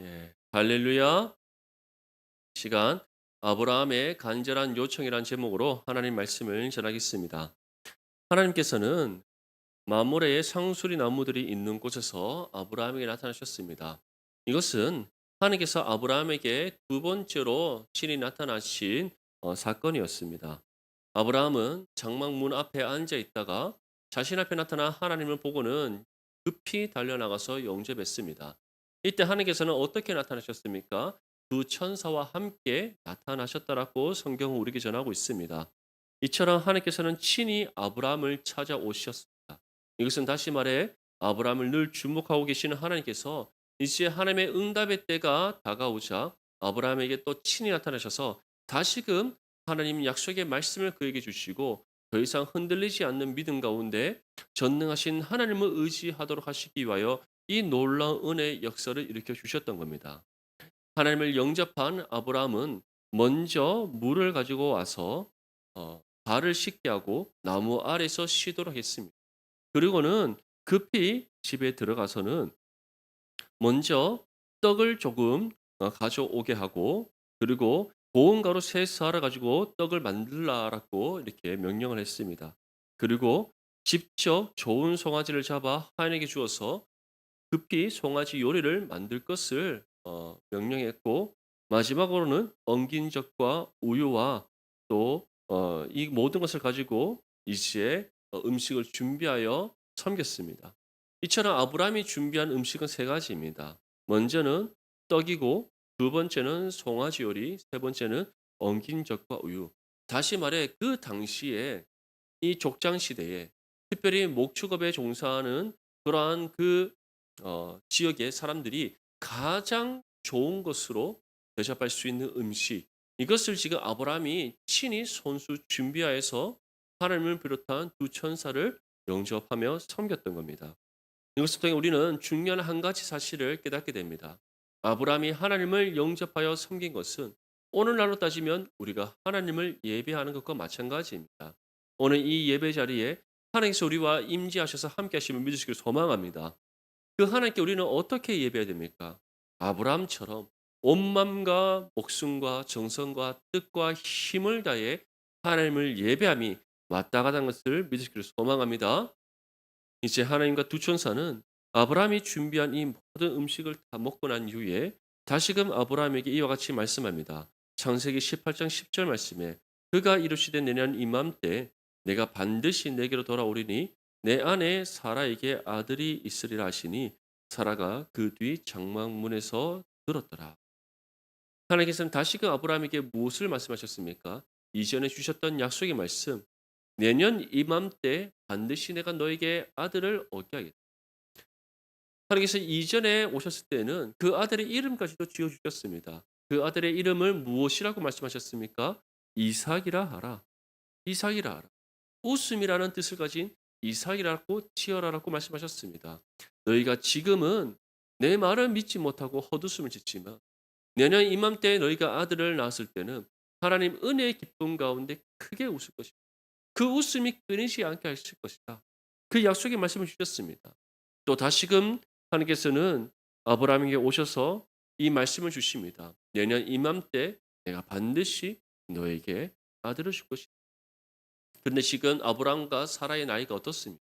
예. 할렐루야. 시간 아브라함의 간절한 요청이란 제목으로 하나님 말씀을 전하겠습니다. 하나님께서는 마므레의 상수리 나무들이 있는 곳에서 아브라함에게 나타나셨습니다. 이것은 하나님께서 아브라함에게 두 번째로 친히 나타나신 사건이었습니다. 아브라함은 장막문 앞에 앉아 있다가 자신 앞에 나타난 하나님을 보고는 급히 달려나가서 영접했습니다. 이때 하나님께서는 어떻게 나타나셨습니까? 두 천사와 함께 나타나셨다라고 성경은 우리에게 전하고 있습니다. 이처럼 하나님께서는 친히 아브라함을 찾아오셨습니다. 이것은 다시 말해 아브라함을 늘 주목하고 계시는 하나님께서 이제 하나님의 응답의 때가 다가오자 아브라함에게 또 친히 나타나셔서 다시금 하나님 약속의 말씀을 그에게 주시고 더 이상 흔들리지 않는 믿음 가운데 전능하신 하나님을 의지하도록 하시기 위하여 이 놀라운 은혜의 역사를 일으켜 주셨던 겁니다. 하나님을 영접한 아브라함은 먼저 물을 가지고 와서 발을 씻게 하고 나무 아래서 쉬도록 했습니다. 그리고는 급히 집에 들어가서는 먼저 떡을 조금 가져오게 하고 그리고 고운 가루 세 쌀을 가지고 떡을 만들라라고 이렇게 명령을 했습니다. 그리고 직접 좋은 송아지를 잡아 하인에게 주어서 급히 송아지 요리를 만들 것을 명령했고 마지막으로는 엉긴 젖과 우유와 또 이 모든 것을 가지고 이제 음식을 준비하여 섬겼습니다. 이처럼 아브라함이 준비한 음식은 세 가지입니다. 먼저는 떡이고 두 번째는 송아지 요리, 세 번째는 엉긴 젖과 우유. 다시 말해 그 당시에 이 족장 시대에 특별히 목축업에 종사하는 그러한 그 지역의 사람들이 가장 좋은 것으로 대접할 수 있는 음식 이것을 지금 아브라함이 친히 손수 준비하여서 하나님을 비롯한 두 천사를 영접하며 섬겼던 겁니다. 이것을 통해 우리는 중요한 한 가지 사실을 깨닫게 됩니다. 아브라함이 하나님을 영접하여 섬긴 것은 오늘날로 따지면 우리가 하나님을 예배하는 것과 마찬가지입니다. 오늘 이 예배 자리에 하나님께서 우리와 임재하셔서 함께 하심을 믿으시길 소망합니다. 그 하나님께 우리는 어떻게 예배해야 됩니까? 아브라함처럼 온 마음과 목숨과 정성과 뜻과 힘을 다해 하나님을 예배함이 마땅하다는 것을 믿으시기를 소망합니다. 이제 하나님과 두 천사는 아브라함이 준비한 이 모든 음식을 다 먹고 난 이후에 다시금 아브라함에게 이와 같이 말씀합니다. 창세기 18장 10절 말씀에 그가 이르시되 내년 이맘때 내가 반드시 내게로 돌아오리니 내 아내 사라에게 아들이 있으리라 하시니 사라가 그 뒤 장막문에서 들었더라. 하나님께서는 다시금 아브라함에게 무엇을 말씀하셨습니까? 이전에 주셨던 약속의 말씀 내년 이맘때 반드시 내가 너에게 아들을 얻게 하겠다. 하나님께서 이전에 오셨을 때는 그 아들의 이름까지도 지어 주셨습니다. 그 아들의 이름을 무엇이라고 말씀하셨습니까? 이삭이라 하라. 이삭이라 하라. 웃음이라는 뜻을 가진 이삭이라고 지어라라고 말씀하셨습니다. 너희가 지금은 내 말을 믿지 못하고 헛웃음을 짓지만 내년 이맘때 너희가 아들을 낳았을 때는 하나님 은혜의 기쁨 가운데 크게 웃을 것이다. 그 웃음이 끊이지 않게 하실 것이다. 그 약속의 말씀을 주셨습니다. 또 다시금 하나님께서는 아브라함에게 오셔서 이 말씀을 주십니다. 내년 이맘때 내가 반드시 너에게 아들을 줄 것이다. 그런데 지금 아브라함과 사라의 나이가 어떻습니까?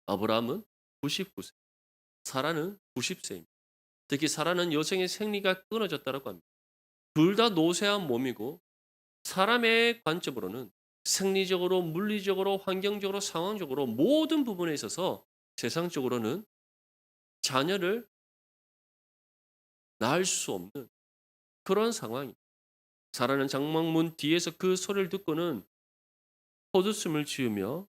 아브라함은 99세, 사라는 90세입니다. 특히 사라는 여성의 생리가 끊어졌다고 합니다. 둘 다 노쇠한 몸이고 사람의 관점으로는 생리적으로, 물리적으로, 환경적으로, 상황적으로 모든 부분에 있어서 세상적으로는 자녀를 낳을 수 없는 그런 상황입니다. 사라는 장막문 뒤에서 그 소리를 듣고는 헛웃음을 지으며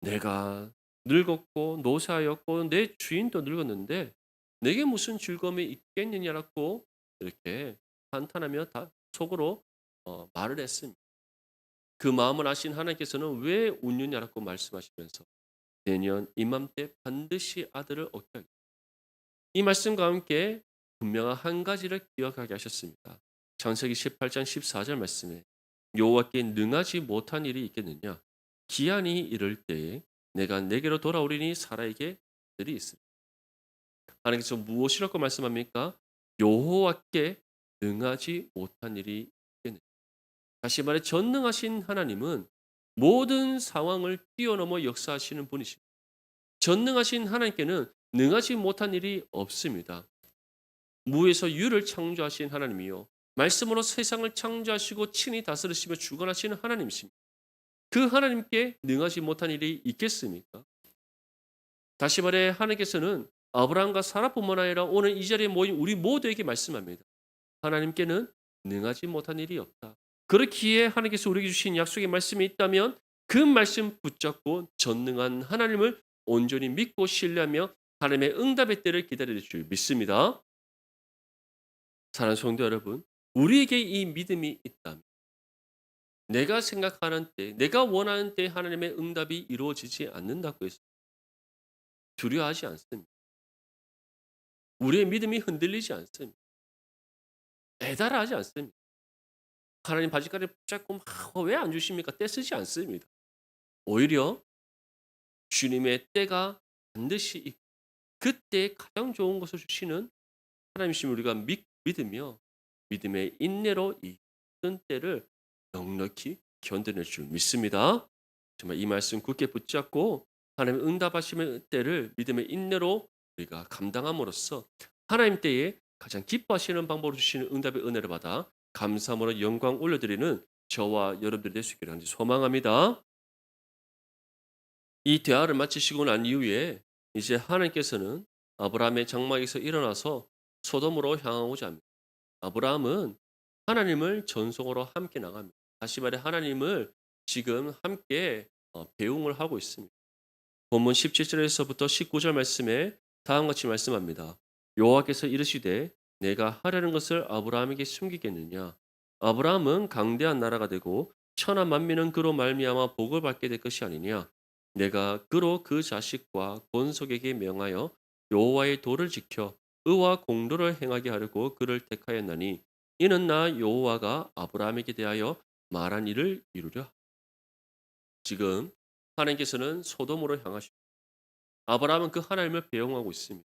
내가 늙었고 노쇠하였고 내 주인도 늙었는데 내게 무슨 즐거움이 있겠느냐라고 이렇게 한탄하며 다 속으로 말을 했습니다. 그 마음을 아신 하나님께서는 왜 웃느냐라고 말씀하시면서 내년 이맘때 반드시 아들을 얻게 하겠다. 이 말씀과 함께 분명한 한 가지를 기억하게 하셨습니다. 창세기 18장 14절 말씀에 여호와께 능하지 못한 일이 있겠느냐? 기한이 이를 때에 내가 내게로 돌아오리니 사라에게 들이 있으리. 하나님께서 무엇이라고 말씀합니까? 여호와께 능하지 못한 일이 있겠느냐. 다시 말해 전능하신 하나님은 모든 상황을 뛰어넘어 역사하시는 분이십니다. 전능하신 하나님께는 능하지 못한 일이 없습니다. 무에서 유를 창조하신 하나님이요. 말씀으로 세상을 창조하시고 친히 다스리시며 주관하시는 하나님이십니다. 그 하나님께 능하지 못한 일이 있겠습니까? 다시 말해 하나님께서는 아브라함과 사라뿐만 아니라 오늘 이 자리에 모인 우리 모두에게 말씀합니다. 하나님께는 능하지 못한 일이 없다. 그렇기에 하나님께서 우리에게 주신 약속의 말씀이 있다면 그 말씀 붙잡고 전능한 하나님을 온전히 믿고 신뢰하며 하나님의 응답의 때를 기다릴 줄 믿습니다. 사랑하는 성도 여러분, 우리에게 이 믿음이 있다면 내가 생각하는 때, 내가 원하는 때 하나님의 응답이 이루어지지 않는다고 해서 두려워하지 않습니다. 우리의 믿음이 흔들리지 않습니다. 배달하지 않습니다. 하나님 바지가를 붙잡고 왜 안 주십니까? 떼쓰지 않습니다. 오히려 주님의 때가 반드시 있고 그때 가장 좋은 것을 주시는 하나님이심을 우리가 믿으며 믿음의 인내로 이 힘든 때를 넉넉히 견뎌낼 줄 믿습니다. 정말 이 말씀 굳게 붙잡고 하나님의 응답하심의 때를 믿음의 인내로 우리가 감당함으로써 하나님 때에 가장 기뻐하시는 방법으로 주시는 응답의 은혜를 받아 감사함으로 영광 올려드리는 저와 여러분들이 될 수 있기를 간절히 소망합니다. 이 대화를 마치시고 난 이후에 이제 하나님께서는 아브라함의 장막에서 일어나서 소돔으로 향하고자 합니다. 아브라함은 하나님을 전속으로 함께 나갑니다. 다시 말해 하나님을 지금 함께 배웅을 하고 있습니다. 본문 17절에서부터 19절 말씀에 다음과 같이 말씀합니다. 여호와께서 이르시되 내가 하려는 것을 아브라함에게 숨기겠느냐. 아브라함은 강대한 나라가 되고 천하 만민은 그로 말미암아 복을 받게 될 것이 아니냐. 내가 그로 그 자식과 권속에게 명하여 여호와의 도를 지켜 의와 공도를 행하게 하려고 그를 택하였나니 이는 나 여호와가 아브라함에게 대하여 말한 일을 이루려. 지금 하나님께서는 소돔으로 향하시고 아브라함은 그 하나님을 배웅하고 있습니다.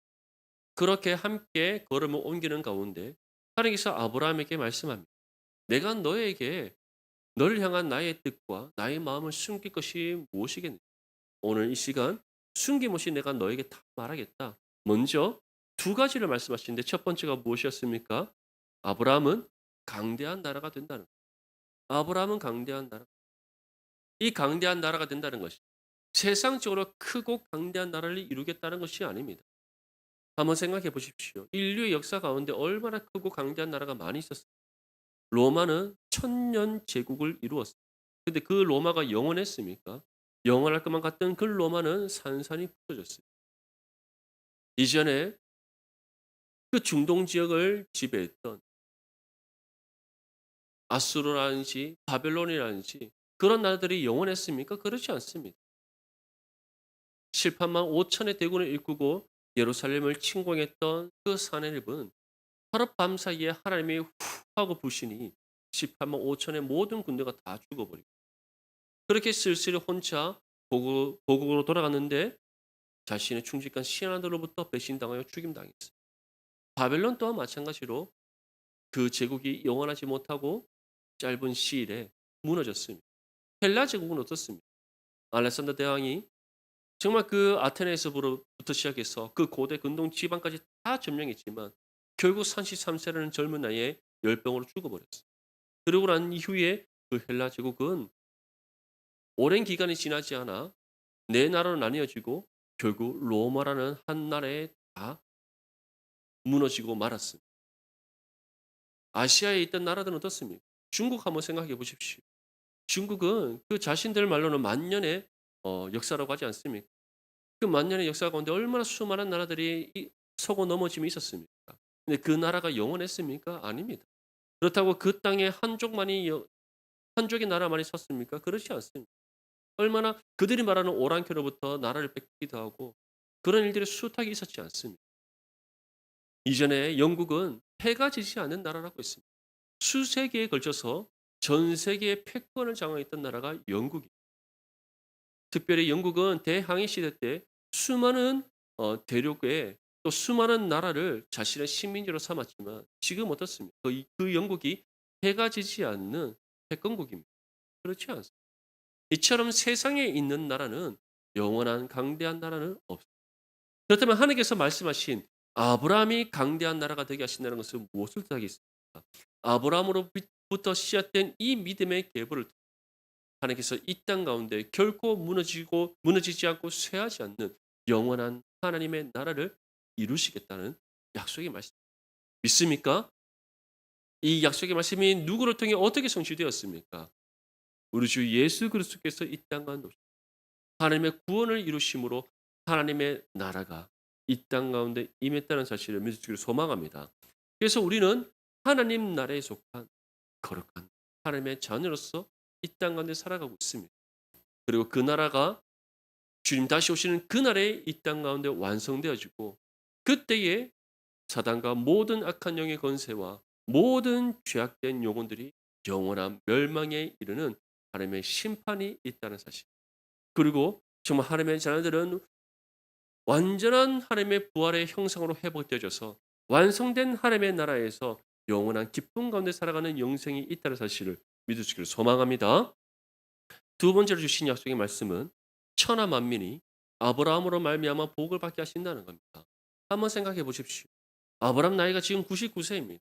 그렇게 함께 걸음을 옮기는 가운데 하나님께서 아브라함에게 말씀합니다. 내가 너에게 너를 향한 나의 뜻과 나의 마음을 숨길 것이 무엇이겠느냐. 오늘 이 시간 숨김없이 내가 너에게 다 말하겠다. 먼저 두 가지를 말씀하시는데 첫 번째가 무엇이었습니까? 아브라함은 강대한 나라가 된다는 것. 아브라함은 강대한 나라. 이 강대한 나라가 된다는 것이 세상적으로 크고 강대한 나라를 이루겠다는 것이 아닙니다. 한번 생각해 보십시오. 인류의 역사 가운데 얼마나 크고 강대한 나라가 많이 있었어요. 로마는 천년 제국을 이루었어요. 근데 그 로마가 영원했습니까? 영원할 것만 같던 그 로마는 산산이 부서졌어요. 이전에 그 중동 지역을 지배했던 아수르라든지 바벨론이라든지 그런 나라들이 영원했습니까? 그렇지 않습니다. 7,8만 5천의 대군을 일구고 예루살렘을 침공했던 그 사내립은 하룻밤 사이에 하나님이 후 하고 부시니 18만 5천의 모든 군대가 다 죽어버리고 그렇게 쓸쓸히 혼자 고국으로 돌아갔는데 자신의 충직한 신하들로부터 배신당하여 죽임당했어요. 바벨론 또한 마찬가지로 그 제국이 영원하지 못하고 짧은 시일에 무너졌습니다. 헬라 제국은 어떻습니까? 알렉산더 대왕이 정말 그 아테네에서부터 시작해서 그 고대 근동 지방까지 다 점령했지만 결국 33세라는 젊은 나이에 열병으로 죽어버렸어요. 그러고 난 이후에 그 헬라 제국은 오랜 기간이 지나지 않아 네 나라로 나뉘어지고 결국 로마라는 한 나라에 다 무너지고 말았습니다. 아시아에 있던 나라들은 어떻습니까? 중국 한번 생각해 보십시오. 중국은 그 자신들 말로는 만년의 역사라고 하지 않습니까? 그 만년의 역사 가운데 얼마나 수많은 나라들이 서고 넘어짐이 있었습니까? 근데 그 나라가 영원했습니까? 아닙니다. 그렇다고 그 땅에 한족의 나라만이 섰습니까? 그렇지 않습니다. 얼마나 그들이 말하는 오랑캐로부터 나라를 뺏기도 하고 그런 일들이 숱하게 있었지 않습니까? 이전에 영국은 패가 지지 않는 나라라고 했습니다. 수세기에 걸쳐서 전 세계의 패권을 장악했던 나라가 영국입니다. 특별히 영국은 대항해 시대 때 수많은 대륙에 또 수많은 나라를 자신의 식민지로 삼았지만 지금 어떻습니까? 그 영국이 해가 지지 않는 패권국입니다. 그렇지 않습니다. 이처럼 세상에 있는 나라는 영원한 강대한 나라는 없습니다. 그렇다면 하나님께서 말씀하신 아브라함이 강대한 나라가 되게 하신다는 것은 무엇을 뜻하겠습니까? 아브라함으로부터 시작된 이 믿음의 계보를 하나님께서 이 땅 가운데 결코 무너지지 않고 쇠하지 않는 영원한 하나님의 나라를 이루시겠다는 약속의 말씀. 믿습니까? 이 약속의 말씀이 누구를 통해 어떻게 성취되었습니까? 우리 주 예수 그리스도께서 이 땅 가운데 하나님의 구원을 이루심으로 하나님의 나라가 이 땅 가운데 임했다는 사실을 믿으시기를 소망합니다. 그래서 우리는 하나님 나라에 속한 거룩한 하나님의 자녀로서 이 땅 가운데 살아가고 있습니다. 그리고 그 나라가 주님 다시 오시는 그날에 이 땅 가운데 완성되어지고 그때에 사단과 모든 악한 영의 권세와 모든 죄악된 영혼들이 영원한 멸망에 이르는 하나님의 심판이 있다는 사실. 그리고 정말 하나님의 자녀들은 완전한 하나님의 부활의 형상으로 회복되어져서 완성된 하나님의 나라에서 영원한 기쁨 가운데 살아가는 영생이 있다는 사실을 믿으시기를 소망합니다. 두 번째로 주신 약속의 말씀은 천하 만민이 아브라함으로 말미암아 복을 받게 하신다는 겁니다. 한번 생각해 보십시오. 아브라함 나이가 지금 99세입니다.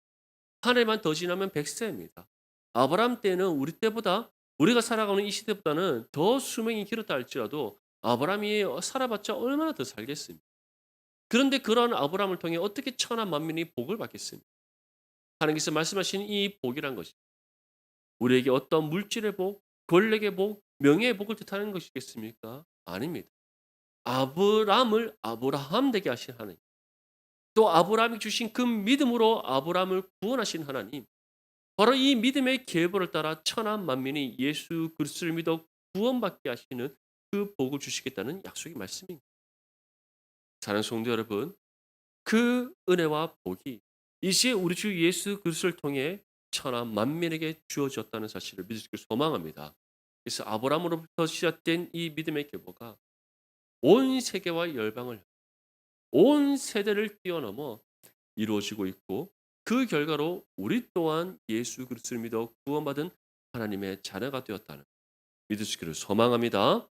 한 해만 더 지나면 100세입니다. 아브라함 때는 우리 때보다 우리가 살아가는 이 시대보다는 더 수명이 길었다 할지라도 아브라함이 살아봤자 얼마나 더 살겠습니까? 그런데 그러한 아브라함을 통해 어떻게 천하 만민이 복을 받겠습니까? 하나님께서 말씀하신 이 복이란 것이 우리에게 어떤 물질의 복, 권력의 복, 명예의 복을 뜻하는 것이겠습니까? 아닙니다. 아브라함을 아브라함 되게 하신 하나님. 또 아브라함이 주신 그 믿음으로 아브라함을 구원하신 하나님. 바로 이 믿음의 계보를 따라 천하 만민이 예수 그리스도를 믿어 구원받게 하시는 그 복을 주시겠다는 약속의 말씀입니다. 사랑하는 성도 여러분, 그 은혜와 복이 이제 우리 주 예수 그리스도를 통해 천하 만민에게 주어졌다는 사실을 믿으시길 소망합니다. 그래서 아브라함으로부터 시작된 이 믿음의 계보가 온 세계와 열방을 온 세대를 뛰어넘어 이루어지고 있고 그 결과로 우리 또한 예수 그리스도를 믿어 구원받은 하나님의 자녀가 되었다는 믿으시기를 소망합니다.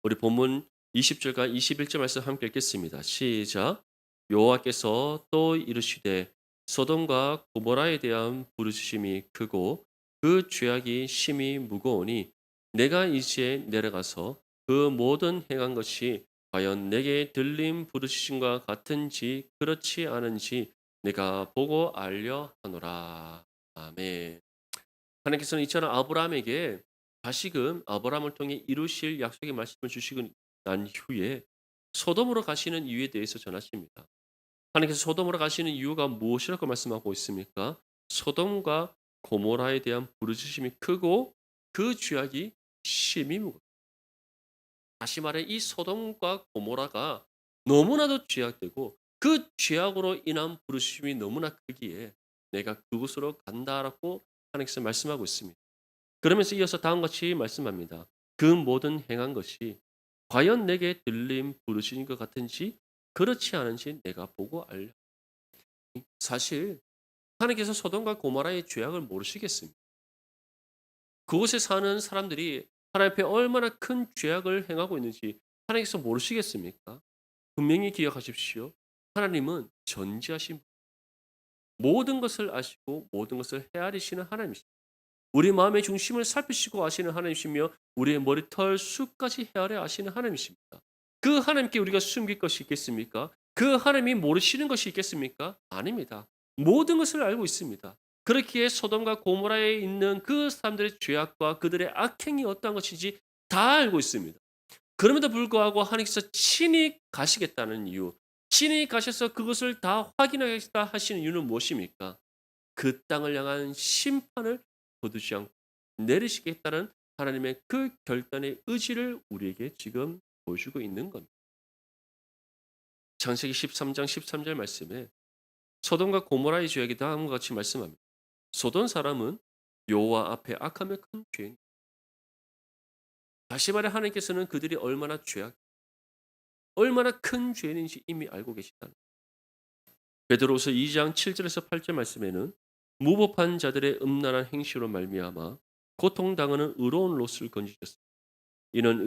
우리 본문 20절과 21절 말씀 함께 읽겠습니다. 시작. 여호와께서 또 이르시되 소돔과 고모라에 대한 부르짖음이 크고 그 죄악이 심히 무거우니 내가 이제 내려가서 그 모든 행한 것이 과연 내게 들린 부르짖음과 같은지 그렇지 않은지 내가 보고 알려 하노라. 아멘. 하나님께서는 이처럼 아브라함에게 다시금 아브라함을 통해 이루실 약속의 말씀을 주시고 난 후에 소돔으로 가시는 이유에 대해서 전하십니다. 하나님께서 소돔으로 가시는 이유가 무엇이라고 말씀하고 있습니까? 소돔과 고모라에 대한 부르짖음이 크고 그 죄악이 심히 무겁다. 다시 말해 이 소돔과 고모라가 너무나도 죄악되고 그 죄악으로 인한 부르짖음이 너무나 크기에 내가 그곳으로 간다라고 하나님께서 말씀하고 있습니다. 그러면서 이어서 다음과 같이 말씀합니다. 그 모든 행한 것이 과연 내게 들림 부르짖은 것 같은지 그렇지 않은지 내가 보고 알려. 사실 하나님께서 소돔과 고모라의 죄악을 모르시겠습니다. 그곳에 사는 사람들이 하나님 앞에 얼마나 큰 죄악을 행하고 있는지 하나님께서 모르시겠습니까? 분명히 기억하십시오. 하나님은 전지하신 모든 것을 아시고 모든 것을 헤아리시는 하나님이십니다. 우리 마음의 중심을 살피시고 아시는 하나님이시며 우리의 머리털 숱까지 헤아려 아시는 하나님이십니다. 그 하나님께 우리가 숨길 것이 있겠습니까? 그 하나님이 모르시는 것이 있겠습니까? 아닙니다. 모든 것을 알고 있습니다. 그렇기에 소돔과 고모라에 있는 그 사람들의 죄악과 그들의 악행이 어떠한 것인지 다 알고 있습니다. 그럼에도 불구하고 하나님께서 친히 가시겠다는 이유, 친히 가셔서 그것을 다 확인하겠다 하시는 이유는 무엇입니까? 그 땅을 향한 심판을 거두지 않고 내리시겠다는 하나님의 그 결단의 의지를 우리에게 지금 보여주고 있는 겁니다. 창세기 13장 13절 말씀에 소돔과 고모라의 죄악이 다음과 같이 말씀합니다. 소돔 사람은 여호와 앞에 악하며 큰 죄인. 다시 말해 하나님께서는 그들이 얼마나 죄악, 얼마나 큰 죄인인지 이미 알고 계시다는 거예요. 베드로후서 2장 7절에서 8절 말씀에는 무법한 자들의 음란한 행실로 말미암아 고통당하는 의로운 롯을 건지셨습니다. 이는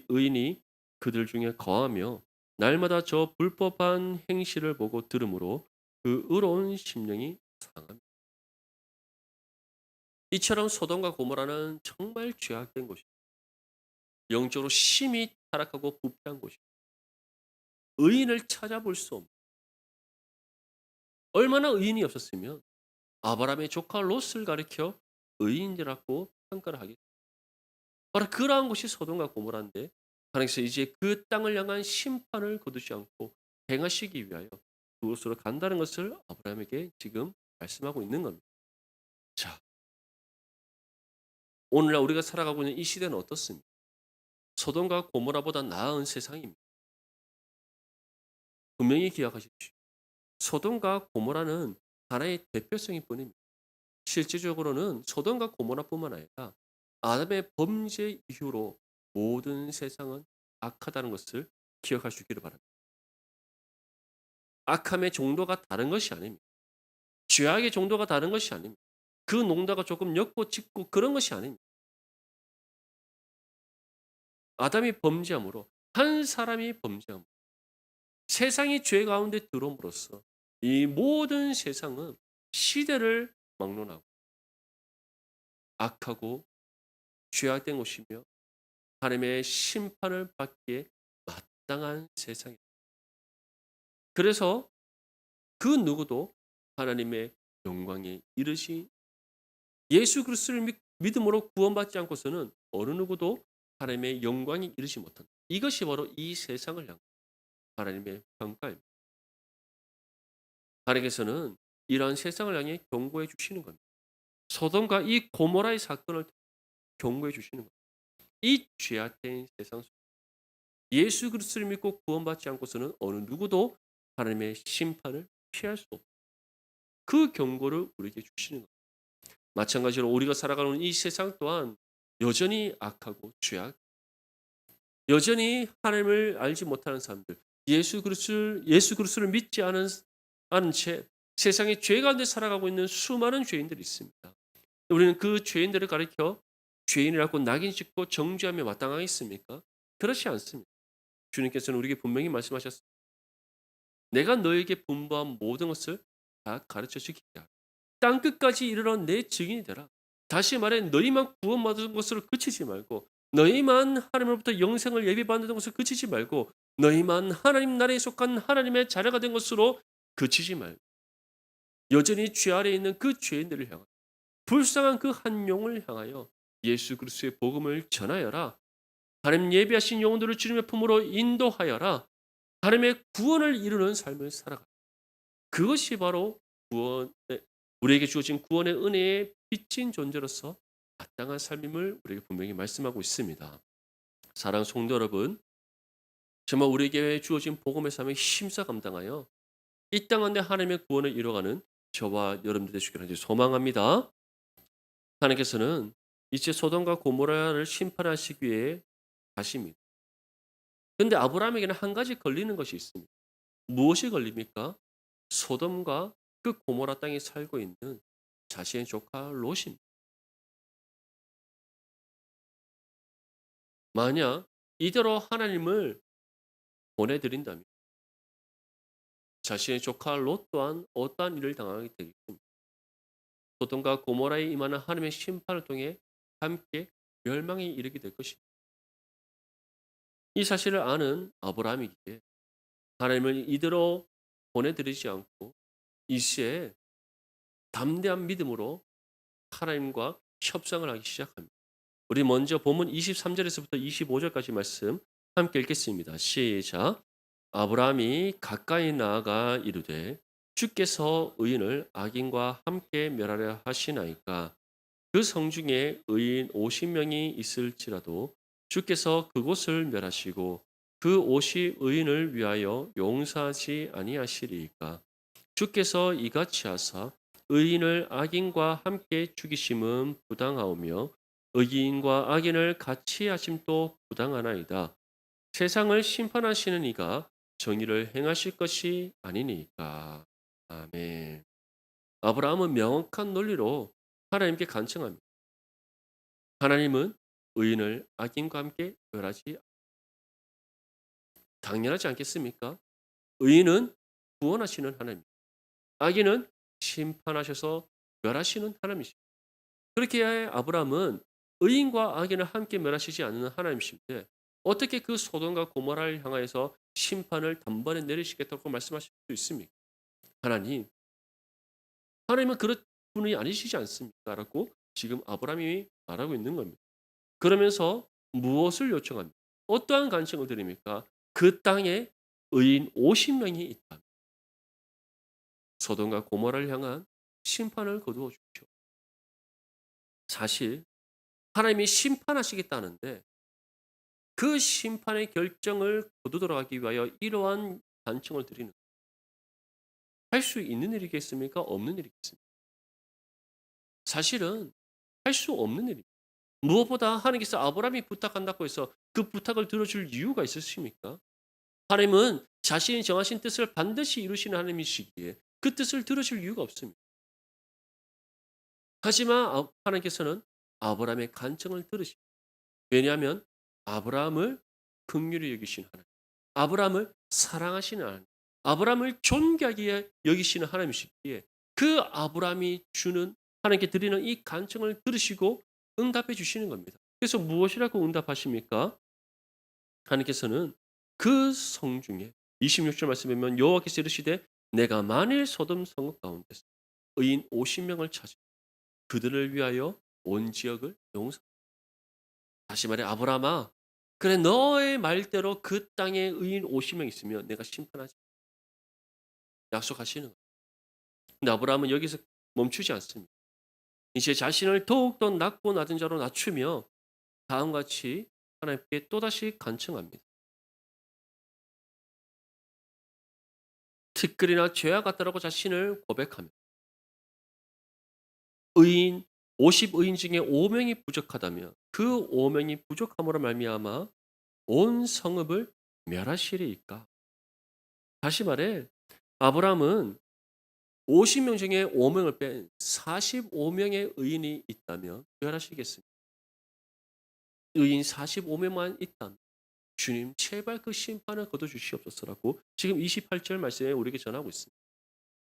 의인이 그들 중에 거하며 날마다 저 불법한 행실을 보고 들으므로 그 의로운 심령이 상합니다. 이처럼 소돔과 고모라는 정말 죄악된 곳이 영적으로 심히 타락하고 부패한 곳이 의인을 찾아볼 수 없는 얼마나 의인이 없었으면 아브라함의 조카 롯을 가리켜 의인이라고 평가를 하겠습니까? 바로 그러한 곳이 소돔과 고모라인데 하나님께서 이제 그 땅을 향한 심판을 거두지 않고 행하시기 위하여 그곳으로 간다는 것을 아브라함에게 지금 말씀하고 있는 겁니다. 자, 오늘날 우리가 살아가고 있는 이 시대는 어떻습니까? 소돔과 고모라보다 나은 세상입니다. 분명히 기억하십시오. 소돔과 고모라는 하나의 대표성일 뿐입니다. 실질적으로는 소돔과 고모라뿐만 아니라 아담의 범죄 이후로 모든 세상은 악하다는 것을 기억할 수 있기를 바랍니다. 악함의 정도가 다른 것이 아닙니다. 죄악의 정도가 다른 것이 아닙니다. 그 농도가 조금 옅고 짙고 그런 것이 아닙니다. 아담이 범죄함으로 한 사람이 범죄함으로 세상이 죄 가운데 들어옴으로써 이 모든 세상은 시대를 막론하고 악하고 죄악된 것이며 하나님의 심판을 받기에 마땅한 세상입니다. 그래서 그 누구도 하나님의 영광에 이르시 예수 그리스도를 믿음으로 구원받지 않고서는 어느 누구도 하나님의 영광에 이르지 못한다. 이것이 바로 이 세상을 향한 하나님의 평가입니다. 하나님께서는 이러한 세상을 향해 경고해 주시는 겁니다. 소돔과 이 고모라의 사건을 경고해 주시는 겁니다. 이 죄악된 세상 속 예수 그리스도를 믿고 구원받지 않고서는 어느 누구도 하나님의 심판을 피할 수 없다. 그 경고를 우리에게 주시는 겁니다. 마찬가지로 우리가 살아가는 이 세상 또한 여전히 악하고 죄악, 여전히 하나님을 알지 못하는 사람들, 예수 그리스도를 믿지 않은 채 세상의 죄 가운데 살아가고 있는 수많은 죄인들이 있습니다. 우리는 그 죄인들을 가리켜 죄인이라고 낙인 찍고 정죄하며 마땅하겠습니까? 그렇지 않습니다. 주님께서는 우리에게 분명히 말씀하셨습니다. 내가 너에게 분부한 모든 것을 다 가르쳐 주겠다. 땅 끝까지 이르러 내 증인이 되라. 다시 말해 너희만 구원받은 것으로 그치지 말고 너희만 하나님으로부터 영생을 예비받는 것을 그치지 말고 너희만 하나님 나라에 속한 하나님의 자녀가 된 것으로 그치지 말고 여전히 죄 아래에 있는 그 죄인들을 향하여 불쌍한 그 한 영을 향하여 예수 그리스도의 복음을 전하여라. 하나님 예비하신 영혼들을 주님의 품으로 인도하여라. 하나님의 구원을 이루는 삶을 살아가. 그것이 바로 구원의 우리에게 주어진 구원의 은혜의 빚진 존재로서 마땅한 삶임을 우리에게 분명히 말씀하고 있습니다. 사랑하는 성도 여러분, 정말 우리에게 주어진 복음의 삶에 힘써 감당하여 이 땅 안에 하나님의 구원을 이뤄가는 저와 여러분들 되시기를 소망합니다. 하나님께서는 이제 소돔과 고모라를 심판하시기 위해 가십니다. 그런데 아브라함에게는 한 가지 걸리는 것이 있습니다. 무엇이 걸립니까? 소돔과 그 고모라 땅에 살고 있는 자신의 조카 롯입니다. 만약 이대로 하나님을 보내드린다면 자신의 조카 롯 또한 어떠한 일을 당하게 되겠습니까? 소돔과 고모라에 임하는 하나님의 심판을 통해 함께 멸망에 이르게 될 것입니다. 이 사실을 아는 아브라함이기에 하나님을 이대로 보내드리지 않고 이시에 담대한 믿음으로 하나님과 협상을 하기 시작합니다. 우리 먼저 본문 23절에서부터 25절까지 말씀 함께 읽겠습니다. 시작. 아브라함이 가까이 나아가 이르되 주께서 의인을 악인과 함께 멸하려 하시나이까 그 성중에 의인 50명이 있을지라도 주께서 그곳을 멸하시고 그 50 의인을 위하여 용서하지 아니하시리이까 주께서 이같이 하사 의인을 악인과 함께 죽이심은 부당하오며 의인과 악인을 같이 하심도 부당하나이다. 세상을 심판하시는 이가 정의를 행하실 것이 아니니까. 아멘. 아브라함은 명확한 논리로 하나님께 간청합니다. 하나님은 의인을 악인과 함께 멸하지 당연하지 않겠습니까? 의인은 구원하시는 하나님, 악인은 심판하셔서 멸하시는 하나님이십니다. 그렇게 아브라함은 의인과 악인을 함께 멸하시지 않는 하나님이신데 어떻게 그 소돔과 고모라를 향하여서 심판을 단번에 내리시겠다고 말씀하실 수 있습니까? 하나님, 하나님은 그런 분이 아니시지 않습니까? 라고 지금 아브라함이 말하고 있는 겁니다. 그러면서 무엇을 요청합니까? 어떠한 간청을 드립니까? 그 땅에 의인 50명이 있다. 소돔과 고모라를 향한 심판을 거두어 주십시오. 사실 하나님이 심판하시겠다는데 그 심판의 결정을 거두도록 하기 위하여 이러한 간청을 드리는 할 수 있는 일이겠습니까? 없는 일이겠습니까? 사실은 할 수 없는 일입니다. 무엇보다 하나님께서 아브라함이 부탁한다고 해서 그 부탁을 들어줄 이유가 있으십니까? 하나님은 자신이 정하신 뜻을 반드시 이루시는 하나님이시기에 그 뜻을 들으실 이유가 없습니다. 하지만 하나님께서는 아브라함의 간청을 들으십니다. 왜냐하면 아브라함을 긍휼히 여기시는 하나님, 아브라함을 사랑하시는 하나님, 아브라함을 존귀하게 여기시는 하나님이시기에 그 아브라함이 주는 하나님께 드리는 이 간청을 들으시고 응답해 주시는 겁니다. 그래서 무엇이라고 응답하십니까? 하나님께서는 그 성 중에 26절 말씀에 보면 여호와께서 이르시되 내가 만일 소돔 성 가운데서 의인 50명을 찾으 그들을 위하여 온 지역을 용서. 다시 말해 아브라함아, 그래 너의 말대로 그 땅에 의인 50명 있으면 내가 심판하지. 약속하시는 거예요. 근데 아브라함은 여기서 멈추지 않습니다. 이제 자신을 더욱더 낮고 낮은 자로 낮추며 다음과 같이 하나님께 또다시 간청합니다. 티끌이나 죄와 같다라고 자신을 고백하며 의인 50의인 중에 5명이 부족하다면 그 5명이 부족함으로 말미암아 온 성읍을 멸하시리이까. 다시 말해 아브라함은 50명 중에 5명을 뺀 45명의 의인이 있다면 멸하시겠습니까? 의인 45명만 있다면 주님 제발 그 심판을 거둬 주시옵소서라고 지금 28절 말씀에 우리에게 전하고 있습니다.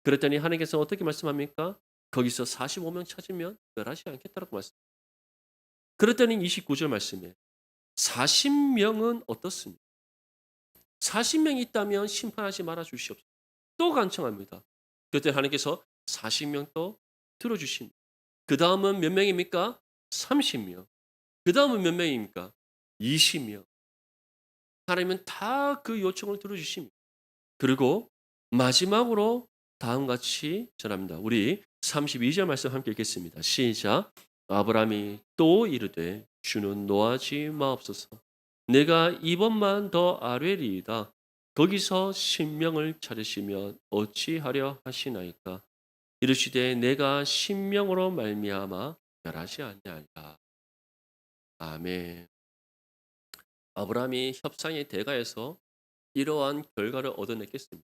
그랬더니 하나님께서 어떻게 말씀합니까? 거기서 45명 찾으면 멸하지 않겠다라고 말씀. 그랬더니 29절 말씀에 40명은 어떻습니까? 40명이 있다면 심판하지 말아 주시옵소서. 또 간청합니다. 그때 하나님께서 40명 또 들어주십니다. 그 다음은 몇 명입니까? 30명. 그 다음은 몇 명입니까? 20명. 하나님은 다 그 요청을 들어주십니다. 그리고 마지막으로 다음과 같이 전합니다. 우리 32절 말씀 함께 읽겠습니다. 시작. 아브라함이 또 이르되 주는 노하지 마옵소서. 내가 이번만 더 아뢰리이다. 거기서 신명을 찾으시면 어찌하려 하시나이까. 이르시되 내가 신명으로 말미암아 멸하지 아니하리라. 아멘. 아브라함이 협상의 대가에서 이러한 결과를 얻어냈겠습니다.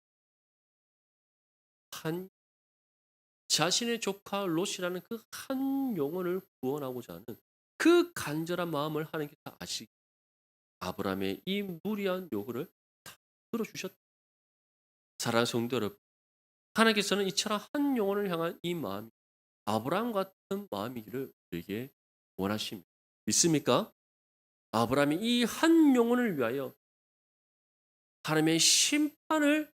한 자신의 조카 롯이라는 그 한 영혼을 구원하고자 하는 그 간절한 마음을 하나님께서 아시기 아브라함의 이 무리한 요구를 다 들어주셨다. 사랑하는 성도 여러분, 하나님께서는 이처럼 한 영혼을 향한 이 마음이 아브라함 같은 마음이기를 우리에게 원하십니다. 믿습니까? 아브라함이 이 한 영혼을 위하여 하나님의 심판을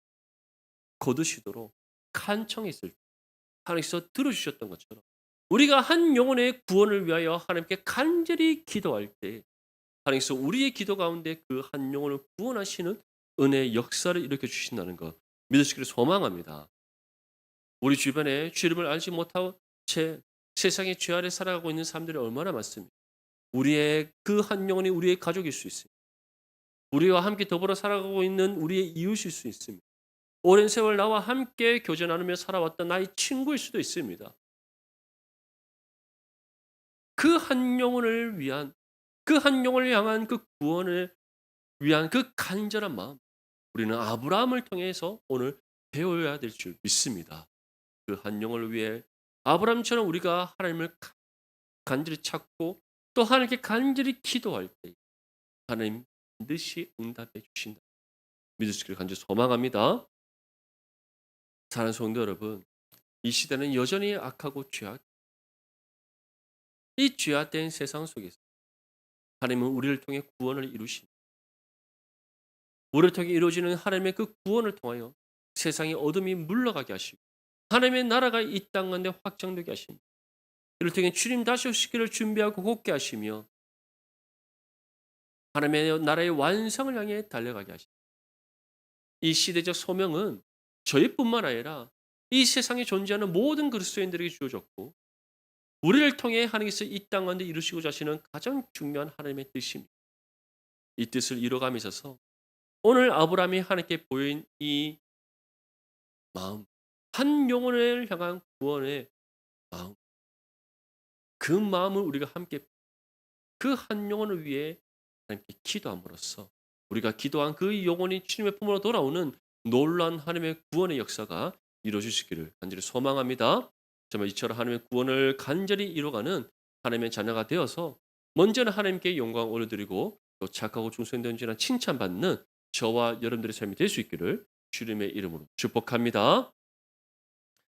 거두시도록 간청했을 때 하나님께서 들어주셨던 것처럼 우리가 한 영혼의 구원을 위하여 하나님께 간절히 기도할 때 하나님께서 우리의 기도 가운데 그 한 영혼을 구원하시는 은혜의 역사를 일으켜 주신다는 것 믿으시기를 소망합니다. 우리 주변에 주님을 알지 못하고 세상의 죄 아래 살아가고 있는 사람들이 얼마나 많습니까? 우리의 그 한 영혼이 우리의 가족일 수 있습니다. 우리와 함께 더불어 살아가고 있는 우리의 이웃일 수 있습니다. 오랜 세월 나와 함께 교제 나누며 살아왔던 나의 친구일 수도 있습니다. 그 한 영혼을 위한 그 한 영혼을 향한 그 구원을 위한 그 간절한 마음, 우리는 아브라함을 통해서 오늘 배워야 될 줄 믿습니다. 그 한 영혼을 위해 아브라함처럼 우리가 하나님을 간절히 찾고 또 하나님께 간절히 기도할 때 하나님 반드시 응답해 주신다. 믿을 수 있기를 간절히 소망합니다. 사랑하는 성도 여러분, 이 시대는 여전히 악하고 이 죄악된 세상 속에서 하나님은 우리를 통해 구원을 이루십니다. 우리를 통해 이루어지는 하나님의 그 구원을 통하여 세상의 어둠이 물러가게 하시고 하나님의 나라가 이 땅 가운데 확장되게 하십니다. 이를 통해 주님 다시 오시기를 준비하고 굳게 하시며 하나님의 나라의 완성을 향해 달려가게 하십니다. 이 시대적 소명은 저희뿐만 아니라 이 세상에 존재하는 모든 그리스도인들에게 주어졌고 우리를 통해 하나님께서 이 땅 가운데 이루시고자 하시는 가장 중요한 하나님의 뜻입니다. 이 뜻을 이뤄감에 있어서 오늘 아브라함이 하나님께 보인 이 마음, 한 영혼을 향한 구원의 마음, 그 마음을 우리가 함께 그 한 영혼을 위해 하나님께 기도함으로써 우리가 기도한 그 영혼이 주님의 품으로 돌아오는 놀라운 하나님의 구원의 역사가 이루어지시기를 간절히 소망합니다. 정말 이처럼 하나님의 구원을 간절히 이뤄가는 하나님의 자녀가 되어서 먼저는 하나님께 영광 올려드리고 또 착하고 충성된 자나 칭찬받는 저와 여러분들의 삶이 될 수 있기를 주님의 이름으로 축복합니다.